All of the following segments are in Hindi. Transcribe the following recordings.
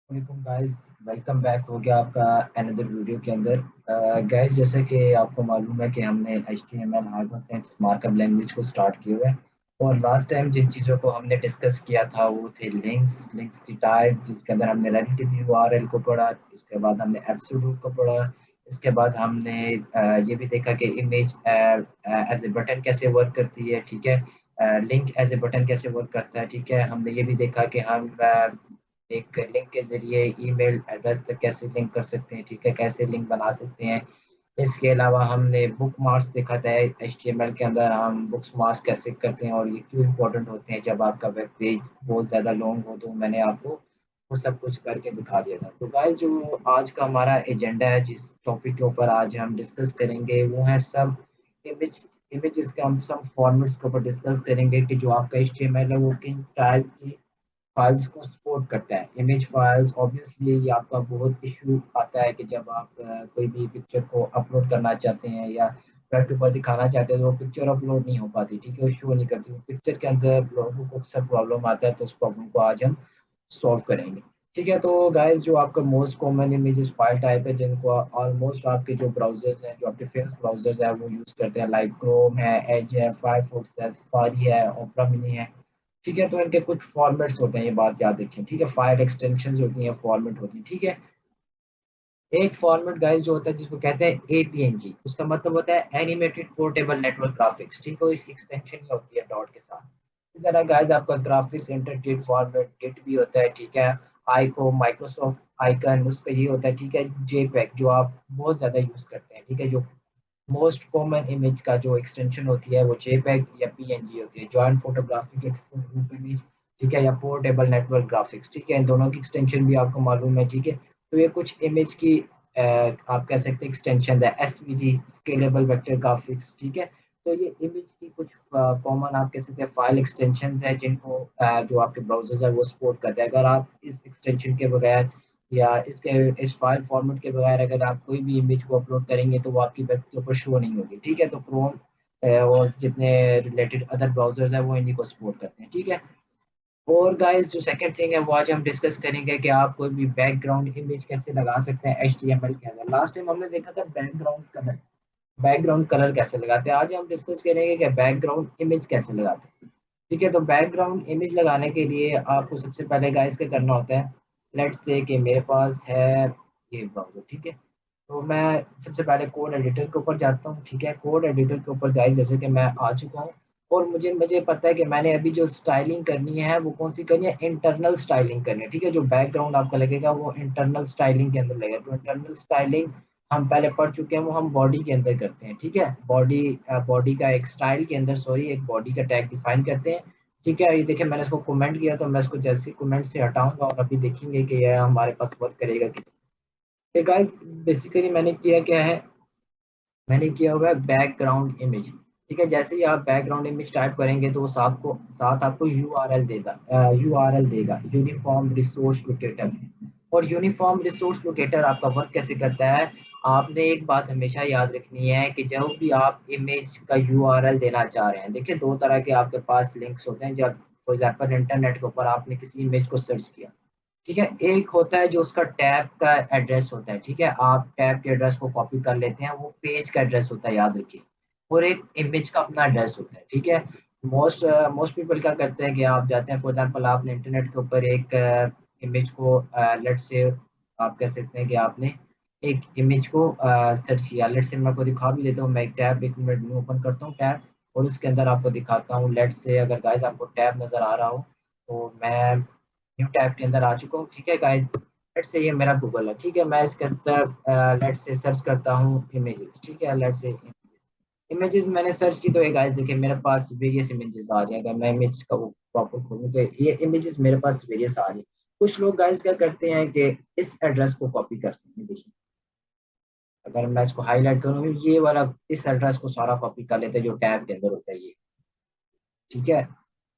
वालेकुम गाइस। वेलकम बैक हो गया आपका अनदर वीडियो के अंदर। गाइस, जैसे कि आपको मालूम है कि हमने HTML हाइपरटेक्स्ट मार्कअप लैंग्वेज को स्टार्ट किया हुआ है। और लास्ट टाइम जिन चीज़ों को हमने डिस्कस किया था वो थे लिंक्स की टाइप, जिसके अंदर हमने रिलेटिव यूआरएल को पढ़ा। इसके बाद हमने एब्सोल्यूट को पढ़ा। इसके बाद हमने ये भी देखा कि इमेज एज ए बटन कैसे वर्क करती है, ठीक है। लिंक एज ए बटन कैसे वर्क करता है, ठीक है। हमने ये भी देखा कि हम एक लिंक के जरिए ईमेल एड्रेस तक कैसे लिंक कर सकते हैं, ठीक है, कैसे लिंक बना सकते हैं। इसके अलावा हमने बुक मार्क्स देखा था HTML के अंदर, हम बुक्स मार्क्स कैसे करते हैं और ये क्यों इम्पोर्टेंट होते हैं जब आपका वेब पेज बहुत ज़्यादा लॉन्ग हो। तो मैंने आपको वो सब कुछ करके दिखा दिया था। तो गाइस, जो आज का हमारा एजेंडा है, जिस टॉपिक के ऊपर आज हम डिस्कस करेंगे वो है सब इमेज इमेजेस के हम सब फॉर्मेट्स के ऊपर डिस्कस करेंगे कि जो आपका HTML है वो किन टाइप की फाइल्स को सपोर्ट करता है। इमेज फाइल्स ऑब्वियसली ये आपका बहुत इशू आता है कि जब आप कोई भी पिक्चर को अपलोड करना चाहते हैं या वेब के ऊपर दिखाना चाहते हैं तो वो पिक्चर अपलोड नहीं हो पाती, ठीक है, शो नहीं करती। वो पिक्चर के अंदर लोगों को अक्सर प्रॉब्लम आता है, तो उस प्रॉब्लम को आज हम सॉल्व करेंगे। ठीक है, तो गाइस, जो आपका most common images file type है जिनको ऑलमोस्ट आपके जो ब्राउजर्स हैं, जो आपके फेमस ब्राउजर्स हैं वो यूज़ करते हैं, लाइक क्रोम है, एज है, फायरफॉक्स है, सफारी है, ओपेरा मिनी है। ठीक है, तो इनके कुछ फॉर्मेट्स होते हैं, ये बात याद रखें, ठीक है। फाइल एक्सटेंशन होती हैं, फॉर्मेट होती है, ठीक है। एक फॉर्मेट गाइस जो होता है जिसको कहते हैं APNG, उसका मतलब होता है एनिमेटेड पोर्टेबल नेटवर्क ग्राफिक्स, ठीक है। इसकी एक्सटेंशन ही होती है डॉट के साथ। इस तरह गाइस आपका ग्राफिक्स इंटरचेंज फॉर्मेट गिट भी होता है, ठीक है। आइको माइक्रोसॉफ्ट आइकन उसका ये होता है, ठीक है। JPEG जो आप बहुत ज्यादा यूज करते हैं, ठीक है। जो मोस्ट कॉमन इमेज का जो एक्सटेंशन होती है वो JPEG या PNG होती है, जॉइंट फोटोग्राफिक ग्रुप इमेज, ठीक है, या पोर्टेबल नेटवर्क ग्राफिक्स, ठीक है। इन दोनों की एक्सटेंशन भी आपको मालूम है, ठीक है। तो ये कुछ इमेज की आप कह सकते हैं एक्सटेंशन है। SVG स्केलेबल वेक्टर ग्राफिक्स, ठीक है। तो ये इमेज की कुछ कॉमन आप कह सकते हैं फाइल एक्सटेंशन है जिनको जो आपके ब्राउजर्स है वो सपोर्ट करते हैं। अगर आप इस एक्सटेंशन के बगैर या इसके इस फाइल फॉर्मेट के बगैर अगर आप कोई भी इमेज को अपलोड करेंगे तो वो आपकी वेब के ऊपर शो नहीं होगी, ठीक है। तो क्रोम और जितने रिलेटेड अदर ब्राउजर्स हैं वो इन्हीं को सपोर्ट करते हैं, ठीक है। और गाइस, जो सेकंड थिंग है वो आज हम डिस्कस करेंगे कि आप कोई भी बैकग्राउंड इमेज कैसे लगा सकते हैं HTML के अंदर। लास्ट टाइम हमने देखा था बैकग्राउंड कलर कैसे लगाते हैं। आज हम डिस्कस करेंगे कि बैकग्राउंड इमेज कैसे लगाते हैं, ठीक है। तो बैकग्राउंड इमेज लगाने के लिए आपको सबसे पहले गाइस क्या करना होता है। लेट्स से कि मेरे पास है ये ब्राउजर, ठीक है। तो मैं सबसे पहले कोड एडिटर के ऊपर जाता हूँ, ठीक है। कोड एडिटर के ऊपर गाइस जैसे कि मैं आ चुका हूँ। और मुझे मुझे पता है कि मैंने अभी जो स्टाइलिंग करनी है वो कौन सी करनी है, इंटरनल स्टाइलिंग करनी है, ठीक है। जो बैकग्राउंड आपका लगेगा वो इंटरनल स्टाइलिंग के अंदर लगेगा। तो इंटरनल स्टाइलिंग हम पहले पढ़ चुके हैं, वो हम बॉडी के अंदर करते हैं, ठीक है। बॉडी का एक स्टाइल के अंदर, सॉरी, एक बॉडी का टैग डिफाइन करते हैं, ठीक है। ये देखिए मैंने इसको कमेंट किया, तो मैं इसको जैसे कमेंट से हटाऊंगा और अभी देखेंगे कि यह हमारे पास वर्क करेगा कि नहीं। गाइस, बेसिकली मैंने किया क्या है, मैंने किया हुआ है बैकग्राउंड इमेज, ठीक है। जैसे ही आप बैकग्राउंड इमेज टाइप करेंगे तो वो साथ आपको यूआरएल देगा यूनिफॉर्म रिसोर्स लोकेटर। और यूनिफॉर्म रिसोर्स लोकेटर आपका वर्क कैसे करता है, आपने एक बात हमेशा याद रखनी है कि जब भी आप इमेज का यूआरएल देना चाह रहे हैं, देखिए दो तरह के आपके पास लिंक्स होते हैं। जब फॉर एग्जाम्पल इंटरनेट के ऊपर आपने किसी इमेज को सर्च किया, ठीक है। एक होता है जो उसका टैब का एड्रेस होता है, ठीक है। आप टैब के एड्रेस को कॉपी कर लेते हैं, वो पेज का एड्रेस होता है, याद रखिए। और एक इमेज का अपना एड्रेस होता है, ठीक है। मोस्ट मोस्ट पीपल क्या करते हैं कि आप जाते हैं, फॉर एग्जांपल आपने इंटरनेट के ऊपर एक इमेज को लेट्स से आप कह सकते हैं कि आपने एक इमेज को सर्च किया। लेट्स से मैं आपको दिखा भी देता हूँ, मैं एक टैब, एक मिनट में ओपन करता हूँ टैब और उसके अंदर आपको दिखाता हूँ। लेट्स से अगर गाइस आपको टैब नजर आ रहा हो तो मैं न्यू टैब के अंदर आ चुका हूँ, ठीक है गाइस। लेट्स से ये मेरा गूगल है, ठीक है। मैं इसके अंदर लेट्स से सर्च करता हूँ इमेजेस, ठीक है। लेट्स से इमेजेस मैंने सर्च की तो ये गाइस देखिए मेरे पास वेरियस इमेजेस आ रही है। अगर मैं इमेज का वो प्रॉपर खोलूँ तो ये इमेजेस मेरे पास वेरियस आ रही है। कुछ लोग गाइस क्या करते हैं कि इस एड्रेस को कॉपी करते हैं, देखिए अगर मैं इसको हाईलाइट करूँ ये वाला, इस एड्रेस को सारा कॉपी कर लेते हैं जो टैब के अंदर होता है ये, ठीक है।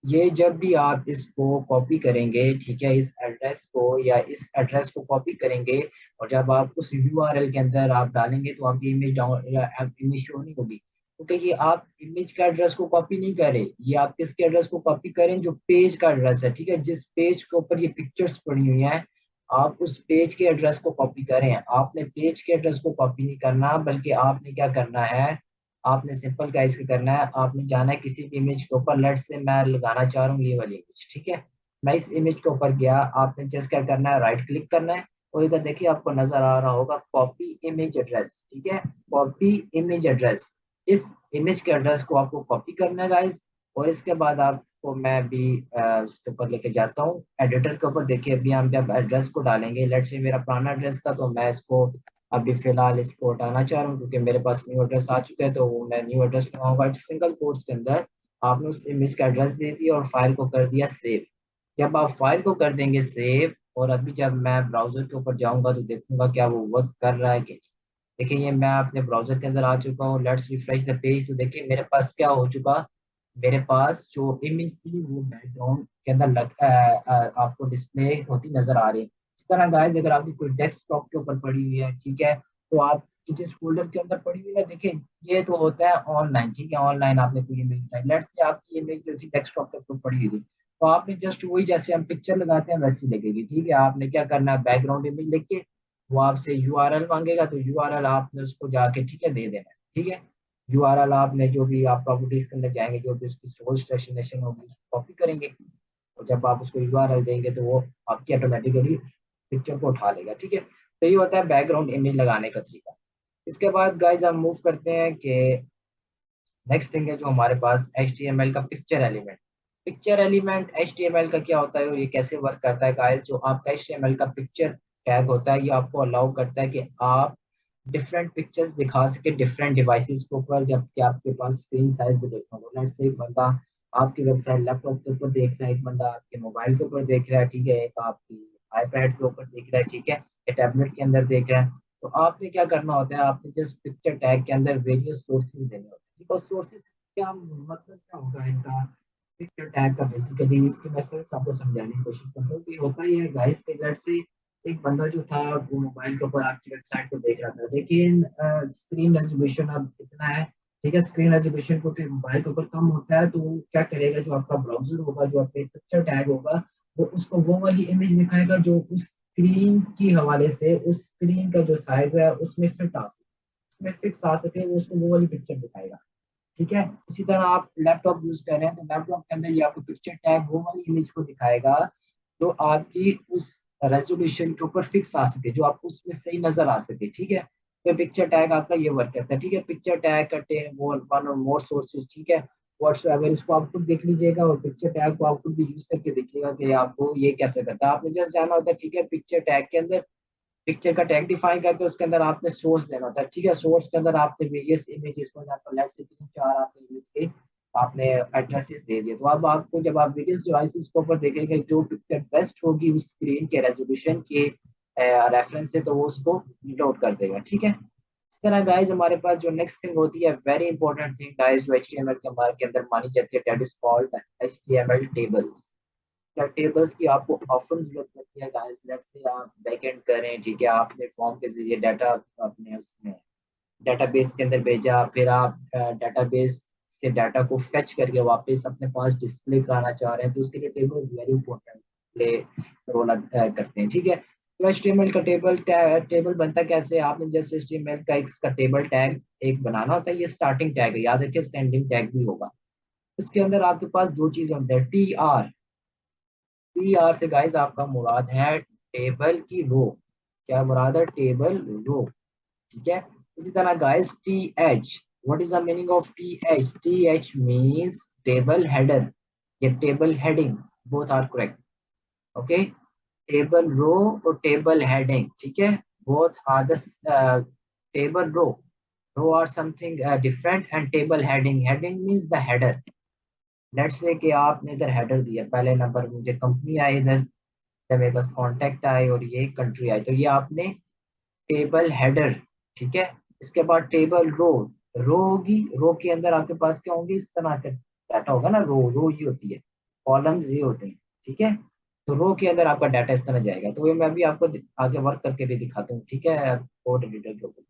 ये जब भी आप इसको कॉपी करेंगे, ठीक है, इस एड्रेस को या इस एड्रेस को कॉपी करेंगे और जब आप उस यूआरएल के अंदर आप डालेंगे तो आपकी इमेज डाउन या इमेज शो नहीं होगी, क्योंकि ये आप इमेज का एड्रेस को कॉपी नहीं करें, ये आप किसके एड्रेस को कॉपी करें, जो पेज का एड्रेस है, ठीक है। जिस पेज के ऊपर ये पिक्चर्स पड़ी हुई हैं आप उस पेज के एड्रेस को कॉपी करें। आपने पेज के एड्रेस को कॉपी नहीं करना, बल्कि आपने क्या करना है, आपने सिंपल गाइस क्या करना है, आपने जाना है किसी भी इमेज के ऊपर। लेट्स से मैं लगाना चाह रहा हूँ ये वाली इमेज, ठीक है। मैं इस इमेज के ऊपर गया, आपने जस्ट क्या करना है, राइट क्लिक करना है, और इधर देखिए आपको नजर आ रहा होगा कॉपी इमेज एड्रेस, ठीक है। कॉपी इमेज एड्रेस, इस इमेज के एड्रेस को आपको कॉपी करना है गाइस। और इसके बाद आपको मैं भी उसके ऊपर लेके जाता हूँ एडिटर के ऊपर। देखिए अभी हम जब एड्रेस को डालेंगे, लेट्स से मेरा पुराना एड्रेस था, तो मैं इसको अभी फिलहाल इसको हटाना चाह रहा हूँ क्योंकि मेरे पास न्यू एड्रेस आ चुका है, तो वो मैं न्यू एड्रेस लगाऊंगा। सिंगल कोट्स के अंदर आपने उस इमेज का एड्रेस दे दिया और फाइल को कर दिया सेव। जब आप फाइल को कर देंगे सेव, और अभी जब मैं ब्राउजर के ऊपर जाऊंगा तो देखूंगा क्या वो वर्क कर रहा है कि नहीं। देखिए ये मैं अपने ब्राउजर के अंदर आ चुका हूँ, लेट्स रिफ्रेश द पेज। तो देखिए मेरे पास क्या हो चुका, मेरे पास जो इमेज थी वो बैकग्राउंड के अंदर आपको डिस्प्ले होती नजर आ रही है। इस तरह गाइस अगर आपकी कोई डेस्कटॉप के ऊपर पड़ी हुई है, ठीक है, तो आप जिस फोल्डर के अंदर पड़ी हुई है, देखिए ये तो होता है ऑनलाइन, ठीक है। ऑनलाइन आपने कोई इमेज उठाई, लेट्स से आपकी इमेज जो थी डेस्कटॉप के ऊपर पड़ी हुई थी, तो आपने जस्ट वही जैसे हम पिक्चर लगाते हैं वैसी लगेगी, ठीक है। आपने क्या करना है, बैकग्राउंड इमेज लिख के वो आपसे यूआरएल मांगेगा, तो यूआरएल आपने उसको जाके, ठीक है, दे देना है, ठीक है। यूआरएल आपने जो भी आप प्रॉपर्टीज के अंदर जाएंगे, जो भी उसकी सोर्स डेस्टिनेशन होगी उसको कॉपी करेंगे, और जब आप उसको यूआरएल देंगे तो वो आपकी ऑटोमेटिकली पिक्चर को उठा लेगा, ठीक है। तो ये होता है बैकग्राउंड इमेज लगाने का तरीका। इसके बाद गाइज हम मूव करते हैं कि नेक्स्ट थिंग है जो हमारे पास HTML का picture element. Picture element HTML का क्या होता है और ये कैसे वर्क करता है गाइस। जो आपका HTML का पिक्चर टैग होता है, ये आपको अलाउ करता है कि आप डिफरेंट पिक्चर्स दिखा सके डिफरेंट डिवाइसेस के ऊपर, जबकि आपके पास स्क्रीन साइज भी डिफरेंट हो। लेट्स से एक बंदा आपकी वेबसाइट लैपटॉप के ऊपर देख रहा है, एक बंदा आपके मोबाइल के ऊपर देख रहा है, ठीक है, एक आपकी आईपैड के ऊपर देख रहा है, ठीक है, या टैबलेट के अंदर देख रहा है। तो आपने क्या करना होता है, आपने जस्ट पिक्चर टैग के अंदर वेरियस सोर्सेज देने होते हैं, ठीक है। सोर्सेज क्या मतलब क्या होगा इनका, पिक्चर टैग का बेसिकली इसकी मैं सेंस आपको समझाने की कोशिश करता हूँ कि होता ही है गाइस के लेट्स से एक बंदा जो था वो मोबाइल के ऊपर आपकी वेबसाइट को देख रहा था, लेकिन स्क्रीन रेजोल्यूशन अब इतना है, ठीक है, स्क्रीन रेजोल्यूशन को मोबाइल के ऊपर कम होता है, तो वो क्या करेगा, जो आपका ब्राउजर होगा, जो आपके पिक्चर टैग होगा, वो उसको वो वाली इमेज दिखाएगा जो उस स्क्रीन की हवाले से उस स्क्रीन का जो साइज है उसमें फिट आ सके, उसमें फिक्स आ सके, वो उसको वो वाली पिक्चर दिखाएगा, ठीक है। इसी तरह आप लैपटॉप यूज कर रहे हैं, तो लैपटॉप के अंदर ये आपको पिक्चर टैग वो वाली इमेज को दिखाएगा जो आपकी उस रेजोल्यूशन के ऊपर फिक्स आ सके, जो आपको उसमें सही नजर आ सके, ठीक है। तो पिक्चर टैग आपका ये वर्क करता है, ठीक है। Picture tag contain more one और मोर सोर्सेज, ठीक है, व्हाट्सएवर, इसको आप खुद देख लीजिएगा और पिक्चर टैग को आप खुद भी यूज करके देखिएगा कि आपको ये कैसे करता है। आपने जस्ट जाना होता है, ठीक है, पिक्चर टैग के अंदर पिक्चर का टैग डिफाइन करके उसके अंदर आपने सोर्स देना होता है, ठीक है। सोर्स के अंदर आपने वेरियस इमेजेस को यहाँ पर लेट्स से 3 4 आपने इमेज के आपने एड्रेसेस दे दिए, तो अब आपको जब आप वेरियस डिवाइसेस के ऊपर देखेंगे जो पिक्चर बेस्ट होगी उस स्क्रीन के रेजोल्यूशन के रेफरेंस से, तो वो उसको लोड कर देगा, ठीक है। इस तरह गाइज हमारे पास जो नेक्स्ट थिंग होती है, वेरी इंपॉर्टेंट थिंग गाइज, जो HTML के हमारे के अंदर मानी जाती है, that is called HTML tables. क्या टेबल्स की आपको ऑफन जरूरत पड़ती है गाइस। लेट्स से आप बैकएंड करें, ठीक है, आपने फॉर्म के जरिए डाटा अपने उसमें डेटाबेस के अंदर भेजा, फिर आप डेटाबेस से डाटा को फेच करके वापस अपने पास डिस्प्ले कराना चाह रहे हैं, तो उसके लिए tables very important play role करते हैं, ठीक है। तो HTML का टेबल बनता कैसे है, आपने जस्ट HTML का इसका टेबल टैग एक बनाना होता है, ये स्टार्टिंग टैग है, याद रखिए स्टैंडिंग टैग भी होगा। इसके अंदर आपके पास दो चीजें होती है, TR से गाइस आपका मुराद है टेबल की रो। क्या मुराद है, टेबल रो, ठीक है। इसी तरह guys TH, what is the meaning of TH means table header, ये table heading, both are correct, okay. Table row और टेबल हेडिंग, ठीक है, both are the table row are something different, and table heading means the header. Let's say कि आपने इधर हेडर दिया, पहले नंबर मुझे कंपनी आई इधर, जब मेरे पास कॉन्टेक्ट आए और ये कंट्री आई, तो ये आपने टेबल हेडर, ठीक है। इसके बाद टेबल रो होगी, रो के अंदर आपके पास क्या होंगे, इस तरह का डाटा होगा ना, रो ये होती है, कॉलम्स ये होते हैं, ठीक है। तो रो के अंदर आपका डाटा इस तरह जाएगा, तो ये मैं भी आपको आगे वर्क करके भी दिखाता हूँ, ठीक है, कोड एडिटर के ऊपर।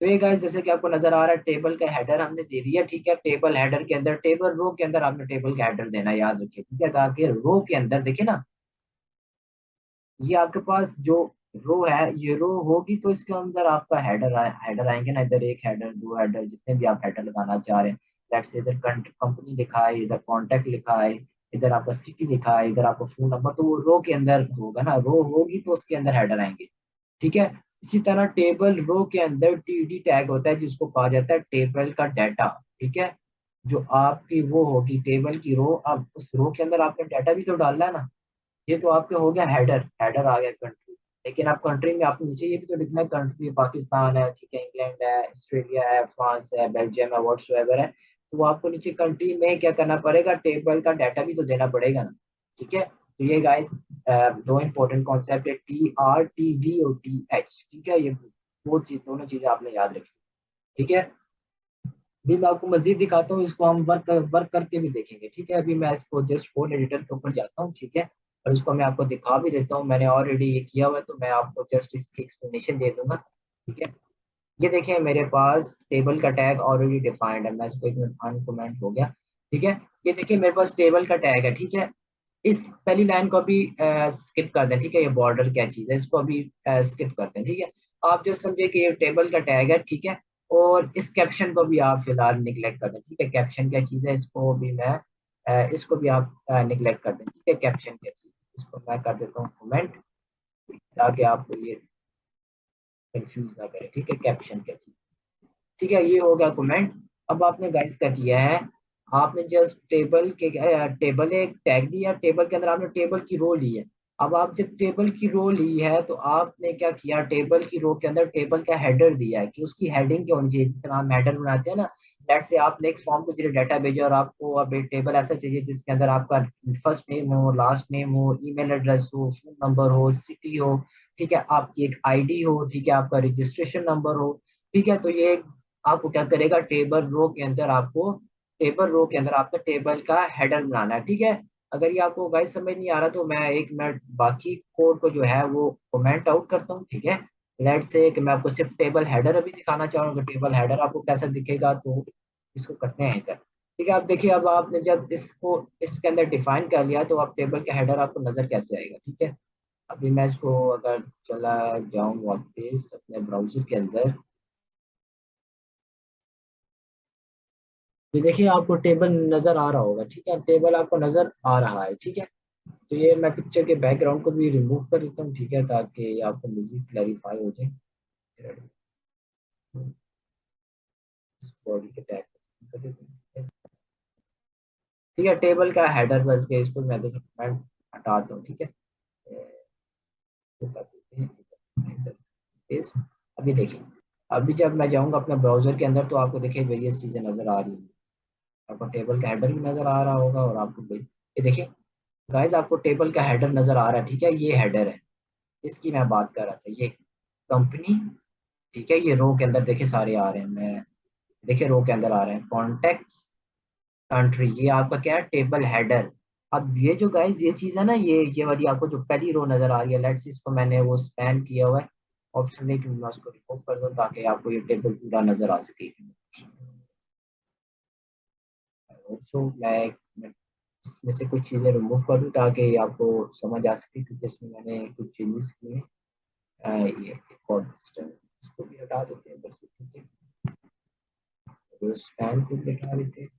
तो ये गाइस जैसे कि आपको नजर आ रहा है, टेबल का हेडर हमने दे दिया, ठीक है। टेबल हेडर के अंदर टेबल रो के अंदर आपने टेबल का हेडर देना, याद रखिए, ठीक है, ताकि रो के अंदर देखिए ना, ये आपके पास जो रो है, ये रो होगी तो इसके अंदर आपका हेडर आएंगे ना, इधर एक हेडर, दो हेडर, जितने भी आप हेडर लगाना चाह रहे हैं। लेट्स से इधर कंपनी लिखा है, इधर कॉन्टैक्ट लिखा है, इधर आपका सिटी लिखा है, इधर आपका फोन नंबर, तो वो रो के अंदर होगा ना, रो होगी तो उसके अंदर हेडर आएंगे। ठीक है। इसी तरह टेबल रो के अंदर टीडी टैग होता है, जिसको कहा जाता है टेबल का डाटा। ठीक है। जो आपकी वो होगी टेबल की रो, अब उस रो के अंदर आपने डाटा भी तो डालना है ना। ये तो आपके हो गया हेडर, हेडर आ गया कंट्री। लेकिन आप कंट्री में आपको नीचे ये भी तो लिखना है, कंट्री पाकिस्तान है, ठीक है, इंग्लैंड है, ऑस्ट्रेलिया है, फ्रांस है, बेल्जियम है, व्हाट्सएवर है। तो आपको नीचे कंट्री में क्या करना पड़ेगा, टेबल का डाटा भी तो देना पड़ेगा ना। ठीक है। तो ये गाइस दो इंपॉर्टेंट कॉन्सेप्ट है, TRTD और TH। ठीक है। ये वो चीज, दोनों चीजें आपने याद रखी। ठीक है। अभी मैं आपको मजीद दिखाता हूँ, इसको हम वर्क करके भी देखेंगे। ठीक है। अभी मैं इसको जस्ट फोन एडिटर के ऊपर जाता हूँ। ठीक है। और इसको मैं आपको दिखा भी देता हूँ, मैंने ऑलरेडी ये किया हुआ है, तो मैं आपको जस्ट इसकी एक्सप्लेनेशन दे दूंगा। ठीक है। ये देखिए मेरे पास टेबल का टैग ऑलरेडी डिफाइंड है, मैं इसको एक मिनट अनकमेंट हो गया। ठीक है। ये देखिए मेरे पास टेबल का टैग है। ठीक है। इस पहली लाइन को अभी स्किप कर दें। ठीक है। ये बॉर्डर क्या चीज़ है, इसको अभी स्किप कर दें। ठीक है। आप जो समझे कि ये टेबल का टैग है। ठीक है। और इस कैप्शन को भी आप फिलहाल निगलेक्ट कर दें। ठीक है। कैप्शन क्या चीज़ है, इसको भी मैं इसको भी आप निगलेक्ट कर दें। ठीक है। कैप्शन क्या चीज़, इसको मैं कर देता हूँ कमेंट, ताकि आपको ये कंफ्यूज ना करे। ठीक है। कैप्शन क्या चीज़। ठीक है। ये हो गया कमेंट। अब आपने गाइस क्या किया है, आपने जस्ट टेबल के टेबल एक टैग दिया, टेबल के अंदर आपने टेबल की रो ली है। अब आप जब टेबल की रो ली है तो आपने क्या किया, टेबल की रो के अंदर टेबल का हेडर दिया है कि उसकी हेडिंग क्या होनी चाहिए, जिस तरह हम हेडर बनाते हैं ना। लेट्स से आपने एक फॉर्म के जरिए डाटा भेजा और आपको अब एक टेबल ऐसा चाहिए जिसके अंदर आपका फर्स्ट नेम हो, लास्ट नेम हो, ईमेल एड्रेस हो, फोन नंबर हो, सिटी हो। ठीक है। आपकी एक आईडी हो। ठीक है। आपका रजिस्ट्रेशन नंबर हो। ठीक है। तो ये आपको क्या करेगा, टेबल रो के अंदर आपको, टेबल रो के अंदर आपको टेबल का हेडर बनाना है। ठीक है। अगर ये आपको गाइस समझ नहीं आ रहा तो मैं एक मिनट बाकी कोड को जो है वो कमेंट आउट करता हूँ। ठीक है। लेट्स से कि मैं आपको सिर्फ टेबल हेडर अभी दिखाना चाहूँगा, टेबल हेडर आपको कैसा दिखेगा, तो इसको करते हैं इधर। ठीक है। आप देखिए, अब आपने जब इसको इसके अंदर डिफाइन कर लिया तो आप टेबल का हेडर आपको नजर कैसे आएगा। ठीक है। अभी मैं इसको अगर चला जाऊँ वापस अपने ब्राउजर के अंदर, ये देखिए आपको टेबल नजर आ रहा होगा। ठीक है। टेबल आपको नजर आ रहा है। ठीक है। तो ये मैं पिक्चर के बैकग्राउंड को भी रिमूव कर देता हूँ। ठीक है। ताकि आपको मजीद क्लैरिफाई हो जाए। बॉडी के टैग कर देते हैं। ठीक है। टेबल का हेडर बन के इसको मैं हटाता हूँ। ठीक है। तो कर देते हैं paste। अभी देखिए, अभी जब मैं जाऊंगा अपने ब्राउजर के अंदर तो आपको देखिए वेरियस चीजें नजर आ रही हैं। आपको टेबल का हेडर भी नजर आ रहा होगा, और आपको ये देखिए गाइस, आपको टेबल का हेडर नजर आ रहा है। ठीक है। ये हेडर है, इसकी मैं बात कर रहा था, ये कंपनी। ठीक है। ये रो के अंदर देखिए सारे आ रहे हैं, मैं देखिए रो के अंदर आ रहे हैं, कॉन्टेक्ट्स, कंट्री, ये आपका क्या है, टेबल हेडर। अब ये जो गाइस ये चीज है ना, ये वाली आपको जो पहली रो नजर आ रही है, लेट्स इसको मैंने वो स्पैन किया हुआ है, ऑप्शन है कि मैं उसको रिमूव कर दूं ताकि आपको ये टेबल पूरा नजर आ सके। तो मैं इसमें से कुछ चीजें रिमूव कर दूं ताकि आपको समझ आ सके, क्योंकि इसमें मैंने कुछ चेंजेस किए हैं। ये कॉल सिस्टम, इसको भी हटा देते हैं बस। ठीक है। तो स्पैन को भी हटा देते हैं।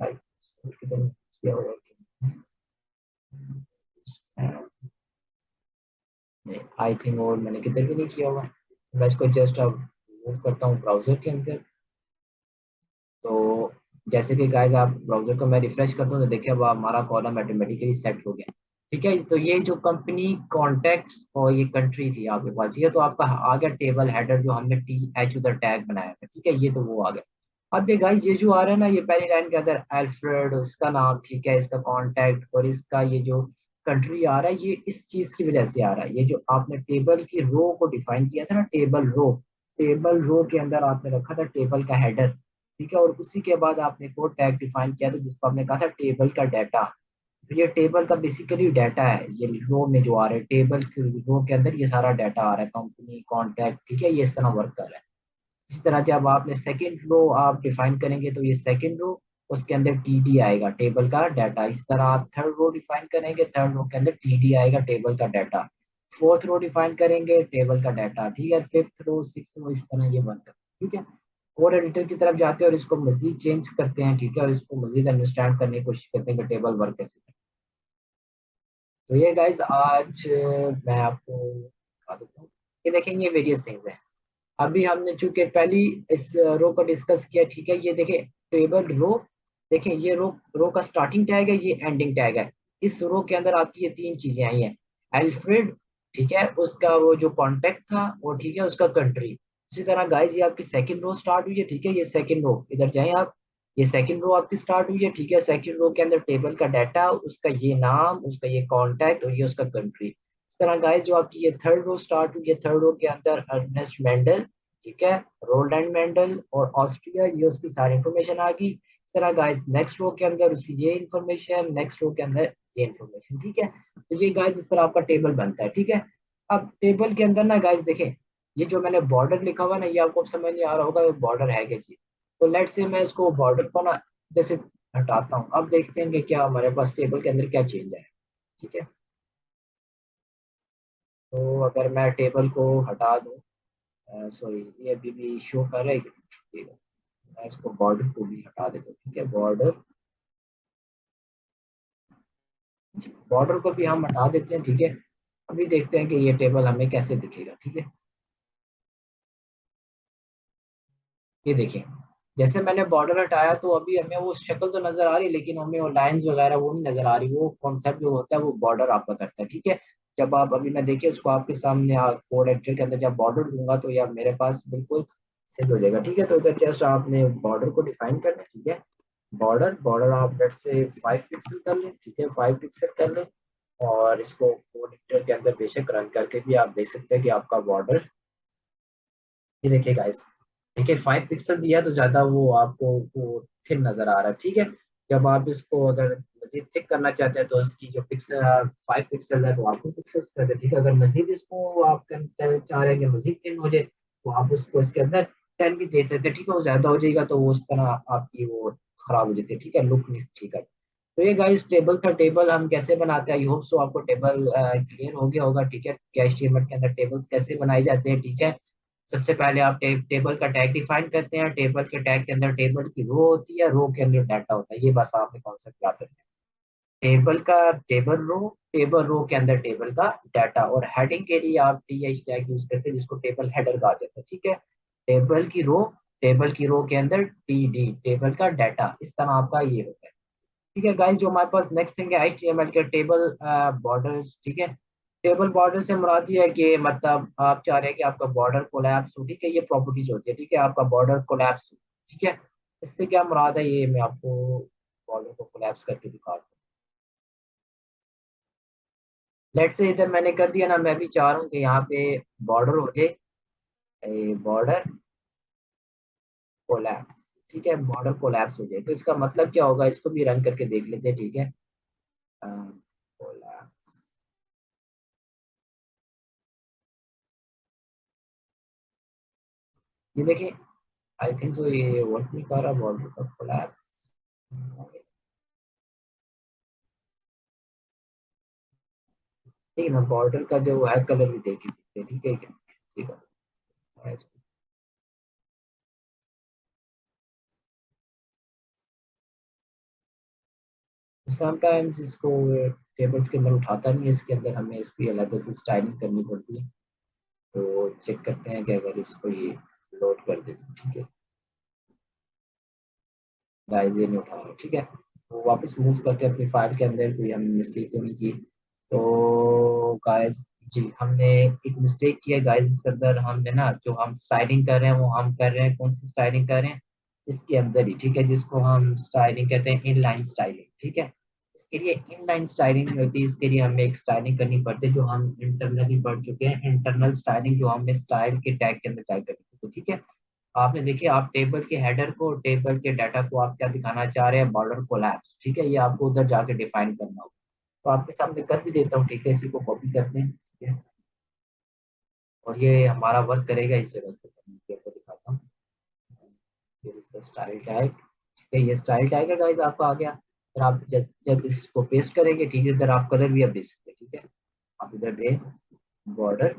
लाइक किधर किया हुआ है, आई थिंक, और मैंने किधर भी नहीं किया हुआ। मैं इसको जस्ट अब मूव करता हूँ ब्राउजर के अंदर। तो जैसे कि गाइस आप ब्राउजर को मैं रिफ्रेश करता हूँ तो देखिए अब हमारा कॉलम ऑटोमेटिकली सेट हो गया। ठीक है। तो ये जो कंपनी, कॉन्टेक्ट्स और ये कंट्री थी आपके पास, ये तो आपका आ गया टेबल हेडर जो हमने TH उधर टैग बनाया था। ठीक है। ये तो वो आ गया। अब ये गाइस ये जो आ रहा है ना, ये पहली लाइन के अंदर अल्फ्रेड उसका नाम, ठीक है, इसका कॉन्टैक्ट और इसका ये जो कंट्री आ रहा है, ये इस चीज की वजह से आ रहा है। ये जो आपने टेबल की रो को डिफाइन किया था ना, टेबल रो के अंदर आपने रखा था टेबल का हेडर। ठीक है। और उसी के बाद आपने कोड टैग डिफाइन किया था जिसको आपने कहा था टेबल का डाटा। तो ये टेबल का बेसिकली डाटा है, ये रो में जो आ रहा है, टेबल की रो के अंदर ये सारा डाटा आ रहा है, कंपनी, कॉन्टैक्ट। ठीक है। ये इस तरह वर्क कर रहा है। इसी तरह जब आपने सेकंड रो आप डिफाइन करेंगे तो ये सेकंड रो, उसके अंदर टीडी आएगा, टेबल का डाटा। इसी तरह आप थर्ड रो डिफाइन करेंगे, थर्ड रो के अंदर टीडी आएगा, टेबल का डाटा। फोर्थ रो डिफाइन करेंगे, टेबल का डाटा, ठीक है। फिफ्थ रो, सिक्स रो, इस तरह ये बनता है, ठीक है। कोड एडिटर की तरफ जाते हैं और इसको मजीद चेंज करते हैं, ठीक है, और इसको मजीद अंडरस्टैंड करने की कोशिश करते हैं कि टेबल वर्क कैसे करता है। तो ये गाइज आज मैं आपको बता देता हूँ कि देखेंगे ये वेरियस थिंग्स हैं। अभी हमने चूंकि पहली इस रो को डिस्कस किया, ठीक है। ये देखिए टेबल रो, देखिए ये रो, रो का स्टार्टिंग टैग है, ये एंडिंग टैग है। इस रो के अंदर आपकी ये तीन चीजें आई हैं। एल्फ्रेड, ठीक है, उसका वो जो कॉन्टेक्ट था वो, ठीक है, उसका कंट्री। इसी तरह गाइस ये आपकी सेकंड रो स्टार्ट हुई है, ठीक है, ये सेकंड रो, इधर जाएं आप। ये सेकंड रो आपकी स्टार्ट हुई है, ठीक है। सेकंड रो के अंदर टेबल का डाटा, उसका ये नाम, उसका ये कॉन्टेक्ट और ये उसका कंट्री। इस तरह गाइस जो आपकी ये थर्ड रो स्टार्ट हुई है, थर्ड रो के अंदर अर्नेस्ट मेंडल, ठीक है, रोलैंड मेंडल और ऑस्ट्रिया, ये उसकी सारी इंफॉर्मेशन आ गई। इस तरह गाइस नेक्स्ट रो के अंदर उसकी ये इंफॉर्मेशन, नेक्स्ट रो के अंदर ये इंफॉर्मेशन, ठीक है। तो ये गाइस इस तरह आपका टेबल बनता है, ठीक है। अब टेबल के अंदर ना गाइस देखें, ये जो मैंने बॉर्डर लिखा हुआ ना, ये आपको समझ नहीं आ रहा होगा बॉर्डर है क्या चीज। तो लेट से मैं इसको बॉर्डर को ना जैसे हटाता हूँ, अब देखते हैं कि क्या हमारे पास टेबल के अंदर क्या चेंज है, ठीक है। तो अगर मैं टेबल को हटा दूँ, सॉरी ये अभी भी शो कर रहा है, ठीक है। मैं इसको बॉर्डर को भी हटा देता हूँ, ठीक है, बॉर्डर, बॉर्डर को भी हम हटा देते हैं, ठीक है। अभी देखते हैं कि ये टेबल हमें कैसे दिखेगा, ठीक है। ये देखिए, जैसे मैंने बॉर्डर हटाया तो अभी हमें वो शक्ल तो नजर आ रही, लेकिन हमें वो लाइंस वगैरह वो नहीं नजर आ रही। वो कॉन्सेप्ट जो होता है वो बॉर्डर आपका करता है, ठीक है। जब आप अभी मैं देखिए इसको आपके सामने कोड एडिटर के अंदर जब बॉर्डर दूंगा तो ये मेरे पास बिल्कुल सेट हो जाएगा, ठीक है। तो इधर जस्ट आपने बॉर्डर को डिफाइन करना है, ठीक है। बॉर्डर, बॉर्डर आप लेट से 5 पिक्सल कर लें, ठीक है, 5 पिक्सल कर लें। और इसको कोड एडिटर के अंदर बेशक रन करके भी आप देख सकते हैं कि आपका बॉर्डर, ये देखिए गाइस, देखिए 5 पिक्सल दिया तो ज्यादा वो आपको वो थिन नजर आ रहा है, ठीक है। जब आप इसको अगर मजीद थिक करना चाहते हैं तो इसकी जो पिक्सल 5 पिक्सल है तो आपको पिक्सल्स कर दे, ठीक है। अगर मजीद इसको आप चाह रहे हैं कि मजीद थिन हो जाए तो आप उसको इसके अंदर 10 भी दे सकते हैं, ठीक है। वो ज्यादा हो जाएगा तो वो उस तरह आपकी वो खराब हो जाती है, ठीक है, लुक नहीं, ठीक है। तो ये गाइस टेबल था। टेबल हम कैसे बनाते हैं, आई होप सो आपको टेबल क्लियर हो गया होगा, ठीक है। HTML के अंदर टेबल्स कैसे बनाए जाते हैं, ठीक है। सबसे पहले आप टेबल का टैग डिफाइन करते हैं, टेबल के टैग के अंदर टेबल की रो होती है, रो के अंदर डाटा होता है, ये बस आपने कॉन्सेप्ट याद रखना है। टेबल का टेबल रो के अंदर टेबल का डाटा, और हेडिंग के लिए आप टीएच टैग यूज करते हैं जिसको टेबल हेडर कहा जाता है, ठीक है। टेबल की रो, टेबल की रो के अंदर टीडी, टेबल का डाटा, इस तरह आपका ये होता है, ठीक है। गाइस जो हमारे पास नेक्स्ट थिंग है HTML के टेबल बॉर्डर्स, ठीक है। टेबल बॉर्डर से मुराद ये है कि मतलब आप चाह रहे हैं कि आपका बॉर्डर कोलैप्स हो, ठीक है, ये प्रॉपर्टीज होती है, ठीक है, आपका बॉर्डर कोलैप्स हो, ठीक है। इससे क्या मुराद है ये मैं आपको बॉर्डर को कोलैप्स करके दिखा दूँ। लेट से इधर मैंने कर दिया ना, मैं भी चाह रहा हूँ कि यहाँ पे बॉर्डर हो जाए, बॉर्डर कोलैप्स, ठीक है, बॉर्डर कोलैप्स हो जाए। तो इसका मतलब क्या होगा, इसको भी रन करके देख लेते हैं, ठीक है। कोलैप्स, ये देखिए, आई थिंक सो ये वर्क नहीं कर रहा, बॉर्डर का कोलैप्स। ठीक है ना, बॉर्डर का जो है कलर भी देख के देखते हैं, ठीक है क्या, ठीक है। समटाइम्स इसको टेबल्स के अंदर उठाता नहीं है, इसके अंदर हमें इसकी अलग से स्टाइलिंग करनी पड़ती है। तो चेक करते हैं कि अगर इसको ये लोड कर देते, ठीक है। गाइस ये नहीं उठा रहा, ठीक है। तो वापस मूव करते हैं अपनी फाइल के अंदर, कोई हमने मिस्टेक तो नहीं की। तो गाइस जी हमने एक मिस्टेक की है गाइस, इसके अंदर हमने ना जो हम स्टाइलिंग कर रहे हैं वो हम कर रहे हैं, कौन सी स्टाइलिंग कर रहे हैं, इसके अंदर ही, ठीक है, जिसको हम स्टाइलिंग कहते हैं इनलाइन स्टाइलिंग, ठीक है। इसके लिए इनलाइन स्टाइलिंग नहीं होती, इसके लिए हमें एक स्टाइलिंग करनी पड़ती है जो हम इंटरनली पढ़ चुके हैं, इंटरनल स्टाइलिंग, जो हमें स्टाइल के टैग के अंदर टाइप करनी पड़ती है, ठीक है। आपने देखिए आप टेबल के हेडर को, टेबल के डाटा को आप क्या दिखाना चाह रहे हैं, बॉर्डर कोलैप्स, ठीक है, ये आपको उधर जाके डिफाइन करना होगा। तो आपके सामने कर भी देता हूँ, ठीक है, इसी को कॉपी करते हैं, ठीक है। और ये हमारा वर्क करेगा इस जगह पे, मैं आपको दिखाता हूँ। स्टाइल टैग, है, ये स्टाइल टैग है गाइस आपका आ गया। फिर आप जब जब इसको पेस्ट करेंगे ठीक है, इधर आप कलर भी आप दे सकते हैं ठीक है। आप इधर दे बॉर्डर।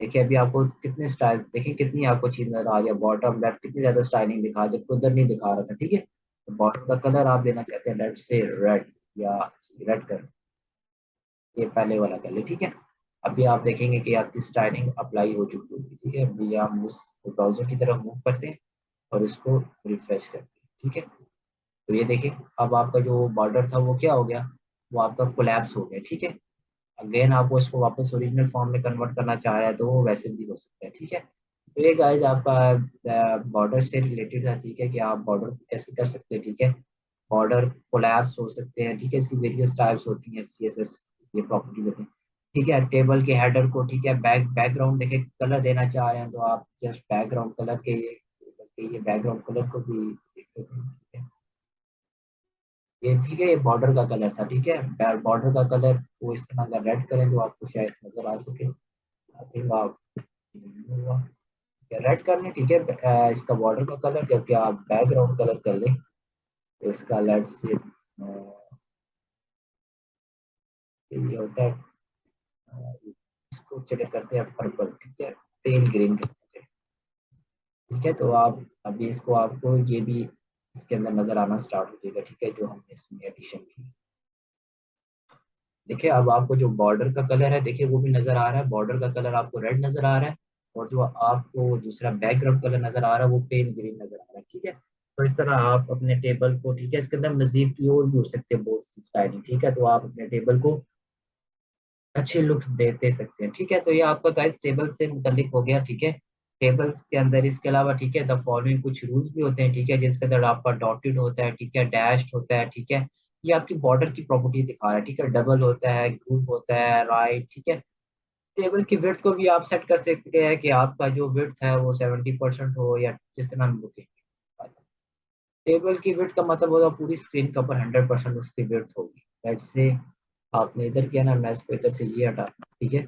देखिए अभी आपको कितने स्टाइल, देखिए कितनी आपको चीज नजर आ गया, बॉटम लेफ्ट कितनी ज्यादा स्टाइलिंग दिखा, जबकि उधर नहीं दिखा रहा था ठीक है। तो बॉटम का कलर आप देना चाहते हैं लेफ्ट से रेड, या रेड कर, ये पहले वाला कर ले ठीक है। अभी आप देखेंगे कि आपकी स्टाइलिंग अप्लाई हो चुकी होगी ठीक है। अभी हम इस ब्राउजर की तरफ मूव करते हैं और इसको रिफ्रेश करते हैं ठीक है। तो ये देखिए अब आपका जो बॉर्डर था वो क्या हो गया, वो आपका कोलैप्स हो गया ठीक है। अगेन आपको इसको वापस ओरिजिनल फॉर्म में कन्वर्ट करना चाह रहा है तो वो वैसे भी हो सकता है ठीक है। तो ये गाइस आपका बॉर्डर से रिलेटेड था ठीक है, कि आप बॉर्डर कैसे कर सकते हैं ठीक है। बॉर्डर कोलैप्स हो सकते हैं ठीक है, इसकी वेरियस टाइप्स होती हैं, CSS ये प्रॉपर्टीज होती हैं ठीक है। टेबल के हेडर को ठीक है बैकग्राउंड देखिए कलर देना चाह रहे हैं तो आप जस्ट बैकग्राउंड कलर के ये बैकग्राउंड कलर को भी देख लेते हैं ठीक है। ये ठीक है, ये बॉर्डर का कलर था ठीक है। बॉर्डर का कलर वो इस तरह अगर रेड करें तो आपको शायद नजर आ सके। आई थिंक आप रेड कर लें ठीक है, इसका बॉर्डर का कलर, जबकि आप बैकग्राउंड कलर कर लें तो इसका लेट से ये होता है इसको चले करते हैं पर्पल ठीक है, पेल ग्रीन करते हैं ठीक है। तो आप अभी इसको आपको ये भी इसके अंदर नजर आना स्टार्ट हो जाएगा ठीक है, जो हमने इसमें एडिशन की। देखिए अब आपको जो बॉर्डर का कलर है देखिए वो भी नजर आ रहा है, बॉर्डर का कलर आपको रेड नजर आ रहा है, और जो आपको दूसरा बैकग्राउंड कलर नजर आ रहा है वो पेल ग्रीन नजर आ रहा है ठीक है। तो इस तरह आप अपने टेबल को ठीक है, इसके अंदर मजीद की और भी हो सकते हैं बहुत सी स्टाइलिंग ठीक है, तो आप अपने टेबल को अच्छे लुक्स दे सकते हैं ठीक है। तो ये आपका गाइस टेबल से मुतल्लिक हो गया ठीक है। टेबल्स के अंदर इसके अलावा ठीक है द फॉलोइंग कुछ रूल्स भी होते हैं ठीक है, जिसके अंदर आपका डॉटेड होता है ठीक है, डैश्ड होता है ठीक है। ये आपकी बॉर्डर की प्रॉपर्टी दिखा रहा है ठीक है, डबल होता है, ग्रुप होता है, राइट ठीक है। टेबल की विड्थ को भी आप सेट कर सकते हैं कि आपका जो विड्थ है वो 70% हो, या जिस तरह हम लुकें। टेबल की विड्थ का मतलब होगा पूरी स्क्रीन का ऊपर 100% उसकी विड्थ होगी। लेट्स से आपने इधर किया ना, मैं इसको इधर से ये हटा ठीक है,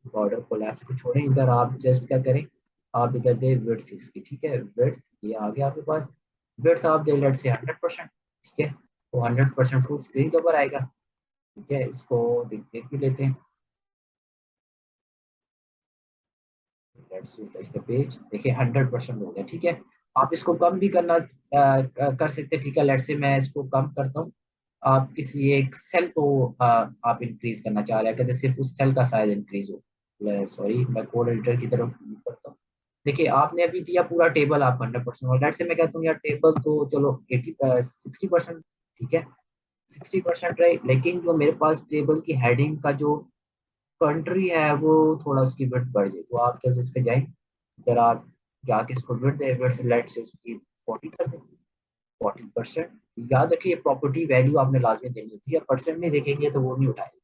बॉर्डर कोलैप्स को छोड़ें, इधर आप जस्ट क्या करें, आप इधर दे विड्थ इसकी ठीक है, विड्थ ये आ गया आपके पास। विड्थ आप दे लेट्स से 100% ठीक है, तो 100% फुल स्क्रीन के ऊपर आएगा ठीक है। इसको देख देख भी लेते हैं, लेट्स रिफ्रेश द पेज, देखिए 100% हो गया ठीक है। आप इसको कम भी करना कर सकते हैं ठीक है। लेट्स से मैं इसको कम करता हूँ, आप किसी एक सेल को आप इंक्रीज करना चाह रहे हैं, कहते सिर्फ उस सेल का साइज इंक्रीज हो, सॉरी मैं कोड एडिटर की तरफ मूव करता हूँ। देखिए आपने अभी दिया पूरा टेबल आप 100%, और लेट्स से मैं कहता हूँ यार टेबल तो चलो 60% ठीक है, 60% रहे, लेकिन जो मेरे पास टेबल की हेडिंग का जो कंट्री है वो थोड़ा उसकी विड्थ बढ़ जाए, तो आप कैसे इसके जाएं, अगर आप जाके इसको विड्थ दे, विड्थ लेट से इसकी 40 कर दें, 40%। याद रखिए प्रॉपर्टी वैल्यू आपने लाजमी देनी होती है, परसेंट नहीं देखेंगे तो वो नहीं उठाएगा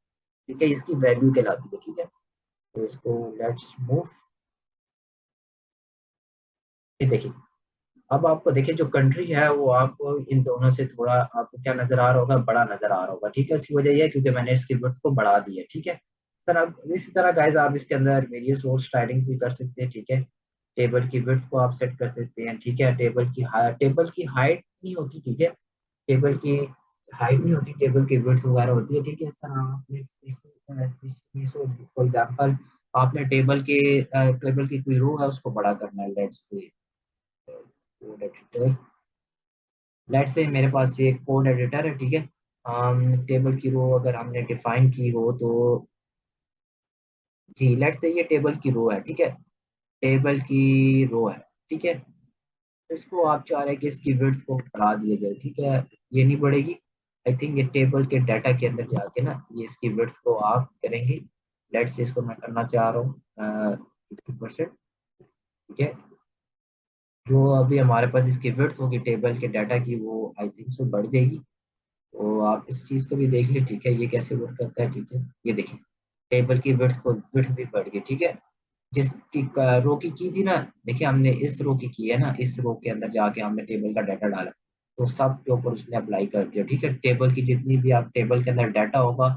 ठीक है, इसकी वैल्यू कहलाती है ठीक है। तो इसको लेट्स मूव, ये देखिए अब आपको देखिए जो कंट्री है वो आपको इन दोनों से थोड़ा आपको क्या नजर आ रहा होगा, बड़ा नजर आ रहा होगा ठीक है। इसकी वजह यह है क्योंकि मैंने इसकी विड्थ को बढ़ा दिया है ठीक है। सर अब इसी तरह गाइस आप इसके अंदर वेरियस और स्टाइलिंग भी कर सकते हैं ठीक है। टेबल की विड्थ को आप सेट कर सकते हैं ठीक है, टेबल की हाइट नहीं होती ठीक है, टेबल की हाइट नहीं होती, टेबल की विड्थ वगैरह होती है ठीक है। इस तरह आपने फॉर एग्जांपल आपने टेबल की कोई रो है उसको बड़ा करना है, let's say code editor, let's say मेरे पास ये कोड एडिटर है ठीक है। टेबल की रो अगर हमने डिफाइन की हो तो जी लेट्स से ये टेबल की रो है ठीक है, टेबल की रो है ठीक है। इसको आप चाह रहे हैं कि इसकी विड्थ को बढ़ा दिया जाए ठीक है, ये नहीं बढ़ेगी। आई थिंक ये टेबल के डाटा के अंदर जाके ना ये इसकी विड्थ को आप करेंगे, लेट्स से इसको मैं करना चाह रहा हूँ 50% ठीक है। जो अभी हमारे पास इसकी विड्थ होगी टेबल के डाटा की वो आई थिंक सो बढ़ जाएगी। तो आप इस चीज को भी देख लें ठीक है, ये कैसे वर्क करता है ठीक है। ये देखिए टेबल की विड्थ भी बढ़ गई ठीक है, जिसकी रो की थी ना, देखिए हमने इस रो की है ना, इस रो के अंदर जाके हमने टेबल का डाटा डाला तो सब के ऊपर उसने अप्लाई कर दिया ठीक है। टेबल की जितनी भी आप टेबल के अंदर डाटा होगा,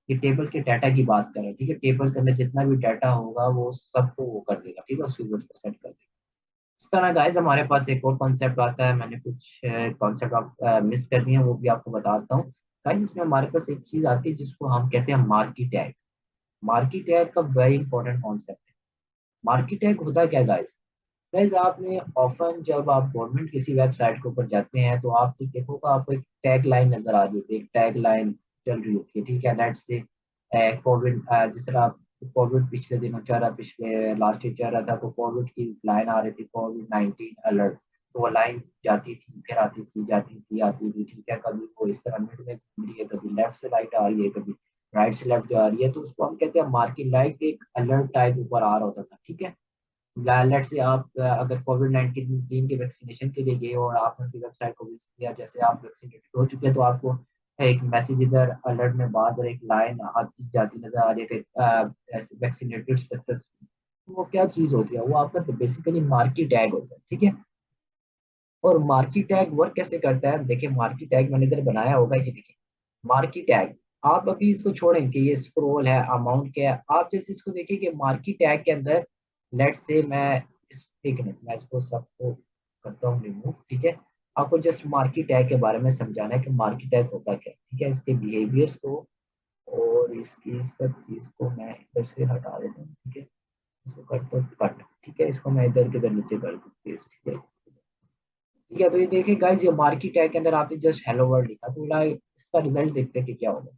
ये टेबल के डाटा की बात करें ठीक है, टेबल के अंदर जितना भी डाटा होगा वो सबको वो कर देगा ठीक है, उसकी विड्थ को सेट कर देगा। इस तरह गाइस हमारे पास एक और कॉन्सेप्ट आता है, मैंने कुछ कॉन्सेप्ट आप मिस कर दिए हैं, वो भी आपको बताता हूँ। गाइस इसमें हमारे पास एक चीज आती है जिसको हम कहते हैं मार्की टैग। मार्की टैग का वेरी इंपॉर्टेंट कॉन्सेप्ट है। मार्की टैग होता क्या गाइस? गाइस आपने ऑफन जब आप गवर्नमेंट किसी वेबसाइट के ऊपर जाते हैं तो आप देखोगे आपको एक टैग लाइन नजर आ रही होती है, एक टैग लाइन चल रही होती है, ठीक है, नेट से। कोविड, जिस तरह आप कोविड पिछले दिनों चल रहा, पिछले लास्ट ईयर चल रहा था, तो कोविड की लाइन आ रही थी, कोविड-19 अलर्ट। तो वो लाइन जाती थी फिर आती थी, जाती थी आती थी, ठीक है, कभी वो इस तरह मिड में घूम रही है, कभी लेफ्ट से राइट आ रही है, कभी राइट से लेफ्ट जा रही है, तो उसको हम कहते हैं मार्किंग लाइट, एक अलर्ट टाइप ऊपर आ रहा होता था, ठीक है। लेट से आप अगर कोविड-19 के वैक्सीनेशन के लिए गए और आपने उनकी वेबसाइट को विजिट किया, जैसे आप वैक्सीनेटेड हो चुके हैं, तो आपको एक मैसेज इधर अलर्ट में बार बार एक लाइन आती जाती नजर आ रही है कि वैक्सीनेटेड सक्सेसफुल। वो क्या चीज होती है? वो आपका बेसिकली मार्की टैग होता है, ठीक है। और मार्की टैग वर्क कैसे करता है? देखिए मार्की टैग मैंने इधर बनाया होगा, ये देखिए मार्की टैग। आप अभी इसको छोड़ें कि ये स्क्रॉल है, अमाउंट क्या है, आप जैसे इसको देखिए कि मार्की टैग के अंदर, लेट से मैं एक मिनट मैं इसको सबको करता हूँ रिमूव, ठीक है। आपको जस्ट मार्की टैग के बारे में समझाना है कि मार्की टैग होता क्या है, ठीक है, इसके बिहेवियर्स को और इसकी सब चीज को मैं इधर से हटा देता हूँ, ठीक है। इसको करता हूँ कट, ठीक है, इसको मैं इधर के इधर नीचे कर दूँ पेस्ट, ठीक है। ठीक है, तो ये देखिए गाइस, ये मार्की टैग के अंदर आपने जस्ट हेलो वर्ल्ड लिखा, तो इसका रिजल्ट देखते हैं कि क्या होगा।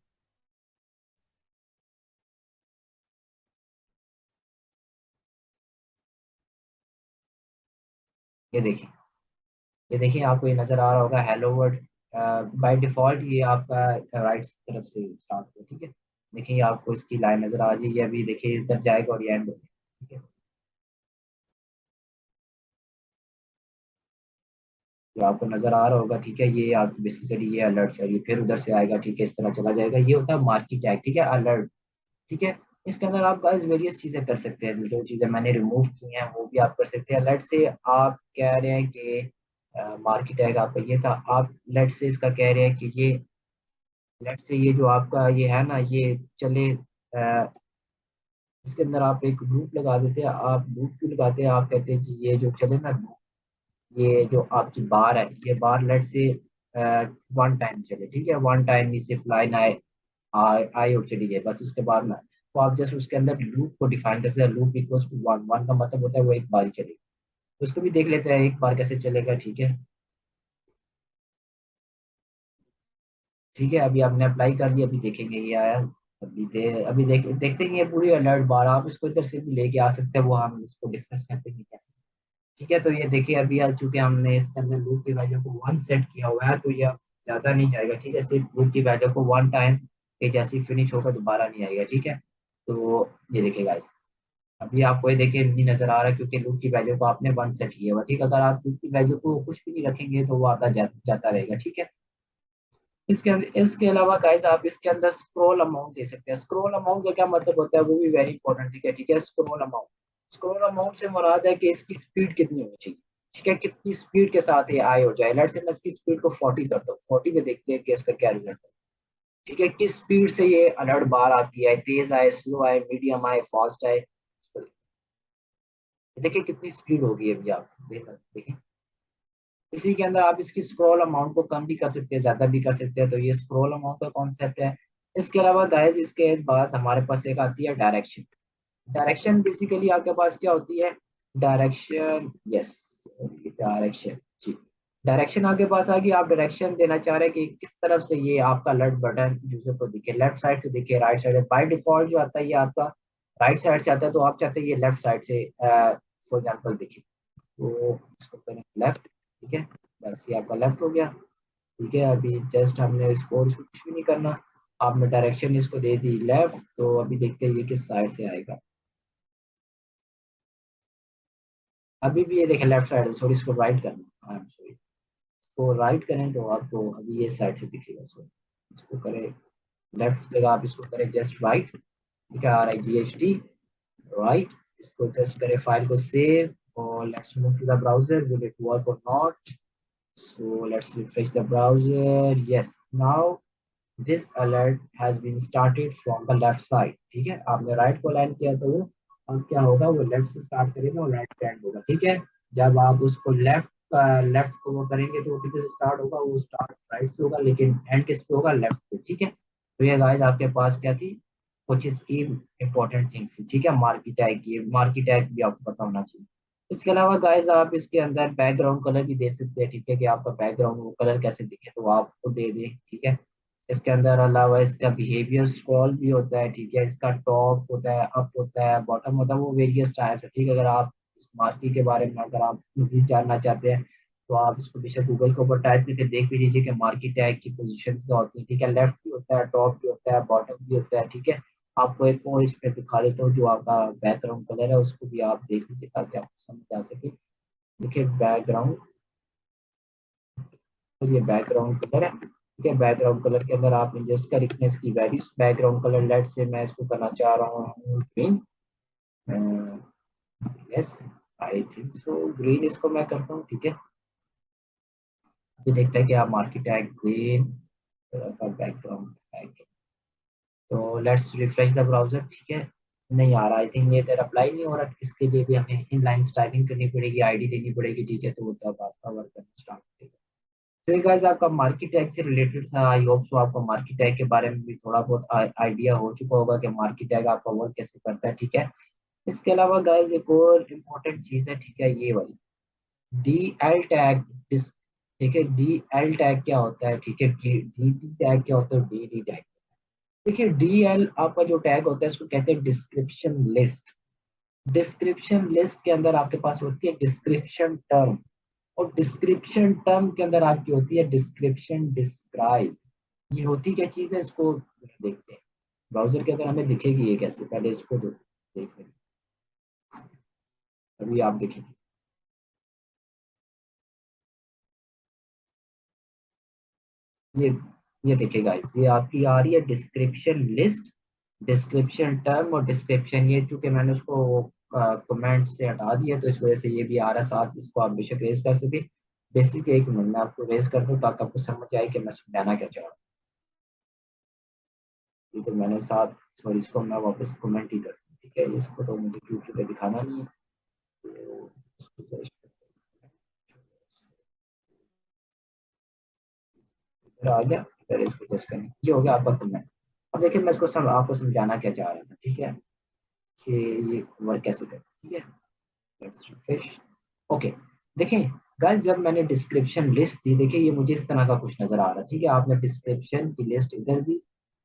ये देखिए आपको ये नजर आ रहा होगा हेलो वर्ल्ड। बाय डिफॉल्ट ये आपका राइट तरफ से स्टार्ट हो, ठीक है। देखिए आपको इसकी लाइन नजर आ रही है, ये अभी देखिए इधर जाएगा और ये एंड हो गया, ठीक है। तो आपको नजर आ रहा होगा, ठीक है, ये आप बेसिकली ये अलर्ट चाहिए, फिर उधर से आएगा, ठीक है, इस तरह चला जाएगा, ये होता है मार्की टैग, ठीक है, अलर्ट, ठीक है। इसके अंदर आप गाइस वेरियस चीजें कर सकते हैं, जो चीजें मैंने रिमूव की हैं वो भी आप कर सकते हैं। लेट से आप कह रहे हैं कि मार्की टैग आपका ये था, आप लेट से इसका कह रहे हैं कि ये, लेट से ये जो आपका ये है ना, ये चले, इसके अंदर आप एक लूप लगा देते हैं। आप लूप क्यों लगाते हैं? आप कहते हैं कि ये जो चले ना लूप, ये जो आपकी बार है, ये बार लेट से वन टाइम चले, ठीक है, वन टाइम नीचे लाइन आए, आए और चली जाए, बस उसके बाद ना, तो आप जस्ट उसके अंदर लूप को डिफाइन कर सकते हैं। Loop equals to one, one का मतलब होता है वो एक बार ही चलेगी। तो उसको भी देख लेते हैं एक बार कैसे चलेगा, ठीक है। ठीक है, अभी आपने अप्लाई कर लिया, अभी देखेंगे ये आया। अभी देखते हैं ये पूरी अलर्ट बार, आप इसको इधर से भी लेके आ सकते हैं, वो हम इसको डिस्कस करते हैं कैसे। ठीक है, तो ये देखिए अभी आ चूंकि हमने इसके अंदर लूप की वैल्यू को वन सेट किया हुआ है, तो ये अब ज्यादा नहीं जाएगा, ठीक है, सिर्फ लूप की वैल्यू को वन टाइम के जैसे ही फिनिश होगा दोबारा नहीं आएगा, ठीक है। तो ये देखिए गाइस, अभी आपको ये देखिए नहीं नजर आ रहा है क्योंकि लूप की वैल्यू को आपने वन सेट किया हुआ, ठीक है। अगर आप लूप की वैल्यू को कुछ भी नहीं रखेंगे तो वो जाता रहेगा, ठीक है। इसके अलावा गाइस आप इसके अंदर स्क्रॉल अमाउंट दे सकते हैं। स्क्रॉल अमाउंट का क्या मतलब होता है, वो भी वेरी इंपॉर्टेंट, ठीक है, ठीक है। स्क्रॉल अमाउंट, स्क्रॉल अमाउंट से मुराद है कि इसकी स्पीड कितनी होनी चाहिए, ठीक है, कितनी स्पीड के साथ ये आए हो जाए। लेट्स से मैं इसकी स्पीड को 40 करता हूँ, 40 पे देखते हैं कि इसका क्या रिजल्ट है, ठीक है, किस स्पीड से ये अलर्ट बार आती है, तेज आए, स्लो आए, मीडियम आए, फास्ट आए। देखिए कितनी स्पीड होगी अभी, आप देखिए। इसी के अंदर आप इसकी स्क्रॉल अमाउंट को कम भी कर सकते हैं, ज्यादा भी कर सकते हैं, तो ये स्क्रॉल अमाउंट का कॉन्सेप्ट है। इसके अलावा गाइस इसके बाद हमारे पास एक आती है डायरेक्शन। डायरेक्शन बेसिकली आपके पास क्या होती है? डायरेक्शन, यस, डायरेक्शन, जी। डायरेक्शन आपके पास आ गई, आप डायरेक्शन देना चाह रहे हैं कि किस तरफ से ये आपका अलर्ट बटन यूजर को दिखे, लेफ्ट साइड से दिखे, राइट साइड से। बाय डिफॉल्ट जो आता है ये आपका राइट साइड से आता है, तो आप चाहते हैं ये लेफ्ट साइड से फॉर एग्जाम्पल दिखे, तो इसको करें लेफ्ट, ठीक है, बस ये आपका लेफ्ट हो गया, ठीक है। अभी जस्ट हमने इसको कुछ भी नहीं करना, आपने डायरेक्शन इसको दे दी लेफ्ट, तो अभी देखते हैं ये किस साइड से आएगा। अभी भी ये देखें लेफ्ट साइड है, सॉरी इसको राइट करना, आई एम सॉरी, इसको राइट करें तो आपको अभी ये साइड से दिखेगा, सॉरी इसको करें लेफ्ट की जगह आप इसको करें जस्ट राइट, ठीक है, RIGHT, राइट। इसको जस्ट करें, फाइल को सेव, और let's move to the browser, will it work or not. So let's refresh the browser. Yes, now this alert has been started from the left side. ठीक है, आपने राइट को अलाइन किया तो वो अब क्या होगा, वो लेफ्ट से स्टार्ट करेगा और राइट से एंड होगा, ठीक है। जब आप उसको लेफ्ट को वो करेंगे तो वो कितने से स्टार्ट होगा, वो स्टार्ट राइट से होगा, लेकिन एंड किस पे होगा, लेफ्ट पे। ठीक है, तो ये गाइस आपके पास क्या थी, कुछ इसकी इंपॉर्टेंट थिंग्स थी। ठीक है, मार्की टैग की, मार्की टैग भी आपको पता होना चाहिए। इसके अलावा गाइस आप इसके अंदर बैकग्राउंड कलर भी दे सकते हैं। ठीक है, कि आपका बैकग्राउंड वो कलर कैसे दिखे तो आपको दे दे। ठीक है, इसके अंदर अलावा इसका बिहेवियर स्क्रॉल भी होता है। ठीक है, इसका टॉप होता है, अप होता है, बॉटम होता है, वो वेरियस टाइप्स है। ठीक है, अगर आप इस मार्की के बारे में अगर आप मजीद जानना चाहते हैं तो आप इसको बेशक गूगल के ऊपर टाइप करके देख भी लीजिए कि मार्की टैग की पोजीशन क्या होती है। ठीक है, लेफ्ट भी होता है, टॉप भी होता है, बॉटम भी होता है। ठीक है, आपको एक और इस पे दिखा देता हूँ, जो आपका बैकग्राउंड कलर है उसको भी आप देख लीजिए ताकि आपको समझ आ सके। देखिए बैकग्राउंड, तो ये बैकग्राउंड कलर है। ठीक है, बैकग्राउंड कलर के अंदर आप एडजस्ट कर रिकनेस की वैल्यूज, बैकग्राउंड कलर लेट से मैं इसको करना चाह रहा हूँ green. Yes, I think so green इसको मैं करता हूँ। ठीक है, अभी देखते हैं कि आप मार्केट टैग ग्रीन का बैकग्राउंड टैग, तो लेट्स रिफ्रेश द ब्राउजर। ठीक है, नहीं आ रहा, आई थिंक ये इधर अप्लाई नहीं हो रहा। इसके लिए भी हमें इनलाइन स्टाइलिंग करनी पड़ेगी, आईडी देनी पड़ेगी। ठीक है, तो वो तब आपका वर्क करना स्टार्ट करेगा। तो ये गाइस आपका मार्केट टैग से रिलेटेड था। आई होप सो आपको मार्केट टैग के बारे में भी थोड़ा बहुत आइडिया हो चुका होगा कि मार्केट टैग आपका वर्क कैसे करता है। ठीक है, इसके अलावा गाइस एक और इम्पोर्टेंट चीज है। ठीक है, ये वाली डी एल टैग। ठीक है, डी एल टैग क्या होता है, ठीक है, डी डी टैग क्या होता है, डी डी टैग। देखिए डी एल आपका जो टैग होता है इसको कहते हैं डिस्क्रिप्शन लिस्ट। डिस्क्रिप्शन लिस्ट के अंदर आपके पास होती है डिस्क्रिप्शन टर्म, और डिस्क्रिप्शन टर्म के अंदर आपकी होती है डिस्क्रिप्शन डिस्क्राइब। ये होती क्या चीज है, इसको देखते हैं। ब्राउजर के अंदर हमें दिखेगी ये कैसे, पहले इसको तो देख लें। अभी आप देखेंगे, ये ये देखिएगा, ये आपकी आ रही है डिस्क्रिप्शन लिस्ट, डिस्क्रिप्शन टर्म और डिस्क्रिप्शन। ये चूंकि मैंने उसको कमेंट से हटा दिया तो इस वजह से ये भी आ रहा है साथ, इसको आप बेशक रेज कर सके। बेसिक एक मिनट में आपको रेज कर दूँ ताकि आपको समझ आए कि मैं समझाना क्या चाह रहा हूँ। ये तो मैंने साथ, सॉरी इसको मैं वापस कमेंट ही कर दूँ। ठीक है, इसको तो मुझे यूट्यूब पे दिखाना नहीं है, तो इसको तो इधर आ गया, इधर इसको टेस्ट करें, ये हो गया आपका कमेंट। अब देखिए मैं इसको आपको समझाना क्या चाह रहा था। ठीक है, कि ये वर्क कैसे करें। ठीक है, लेट्स रिफ्रेश। ओके, देखें गाइस जब मैंने डिस्क्रिप्शन लिस्ट दी, देखिए ये मुझे इस तरह का कुछ नजर आ रहा है। ठीक है, आपने डिस्क्रिप्शन की लिस्ट इधर दी।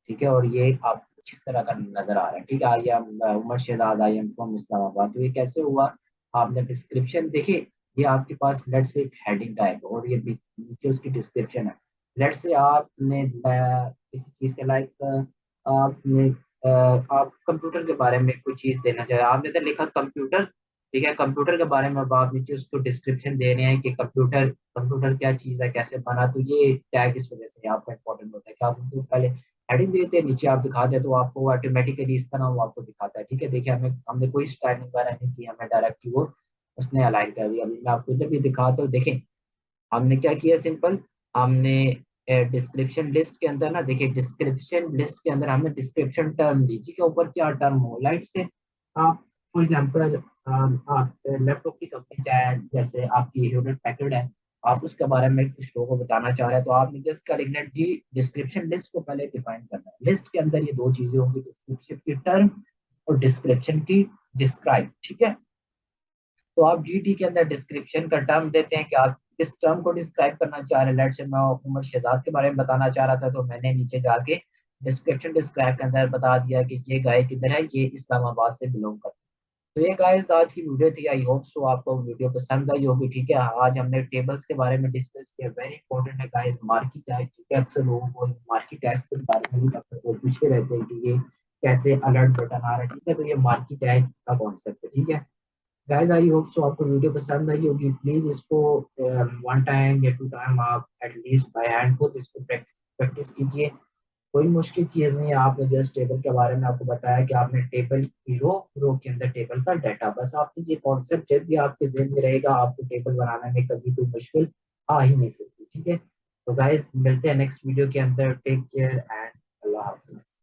ठीक है, और ये आप कुछ इस तरह का नजर आ रहा है। ठीक है, I am Umar Shahzad, I am from Islamabad. तो ये कैसे हुआ, आपने डिस्क्रिप्शन देखिए, ये आपके पास लेट से एक हेडिंग टाइप और ये नीचे उसकी डिस्क्रिप्शन है। लेट से आपने किसी चीज के लाइक आपने आप कंप्यूटर के बारे में कोई चीज देना चाहे, आपने तो लिखा कंप्यूटर। ठीक है, कंप्यूटर के बारे में अब आप नीचे उसको डिस्क्रिप्शन दे रहे हैं कि कंप्यूटर कंप्यूटर क्या चीज़ है, कैसे बना। तो ये टैग इस वजह से आपका इंपॉर्टेंट होता है कि आप उनको पहले हेडिंग देते हैं, नीचे आप दिखाते हैं तो आपको ऑटोमेटिकली इस तरह वो आपको दिखाता है। ठीक है, देखिए हमें हमने कोई स्टाइलिंग वगैरह नहीं की, हमें डायरेक्ट वो उसने अलाइन कर दिया। अभी मैं आपको इधर भी दिखाता हूँ, देखें हमने क्या किया, सिंपल हमने डिस्क्रिप्शन लिस्ट के अंदर ना, देखिए डिस्क्रिप्शन लिस्ट के अंदर हमने डिस्क्रिप्शन टर्म दी। ठीक है, ऊपर क्या टर्म हो, लाइट से आप फॉर एग्जांपल आप लैपटॉप की कंपनी चाहे, जैसे आपकी ह्यूलेट पैकर्ड है, आप उसके बारे में कुछ लोगों को बताना चाह रहे हैं तो आपने जस्ट क्या लिखना है, डी डिस्क्रिप्शन लिस्ट को पहले डिफाइन करना है। लिस्ट के अंदर ये दो चीजें होंगी, डिस्क्रिप्शन की टर्म और डिस्क्रिप्शन की डिस्क्राइब। ठीक है, तो आप जीटी के अंदर डिस्क्रिप्शन का टर्म देते हैं कि आप किस टर्म को डिस्क्राइब करना चाह रहे हैं। लेट्स से मैं उमर शहजाद के बारे में बताना चाह रहा था तो मैंने नीचे जाके डिस्क्रिप्शन डिस्क्राइब के अंदर बता दिया कि ये गाय किधर है, ये इस्लामाबाद से बिलोंग करता है। तो ये गाइस आज की वीडियो थी, आई होप सो आपको वीडियो पसंद आई होगी। ठीक है, आज हमने टेबल्स के बारे में डिस्कस किया, वेरी इंपॉर्टेंट है गाइस मार्केट टैग। ठीक है, अक्सर लोगों को मार्केट टैग के बारे में भी अक्सर वो पूछते रहते हैं कि ये कैसे अलर्ट बटन आ रहा है। ठीक है, तो ये मार्केट टैग का कॉन्सेप्ट है। ठीक है गाइस, आई होप सो आपको वीडियो पसंद आई होगी। प्लीज इसको वन टाइम या टू टाइम आप एटलीस्ट बाय हैंड खुद इसको प्रैक्टिस कीजिए। कोई मुश्किल चीज नहीं है, आपने जस्ट टेबल के बारे में आपको बताया कि आपने टेबल की रो के अंदर टेबल का डाटा, बस आपने ये कॉन्सेप्ट जब भी आपके जेहन में रहेगा आपको टेबल बनाने में कभी कोई मुश्किल आ ही नहीं सकती। ठीक है, तो गाइस मिलते हैं नेक्स्ट वीडियो के अंदर, टेक केयर एंड अल्लाह हाफिज।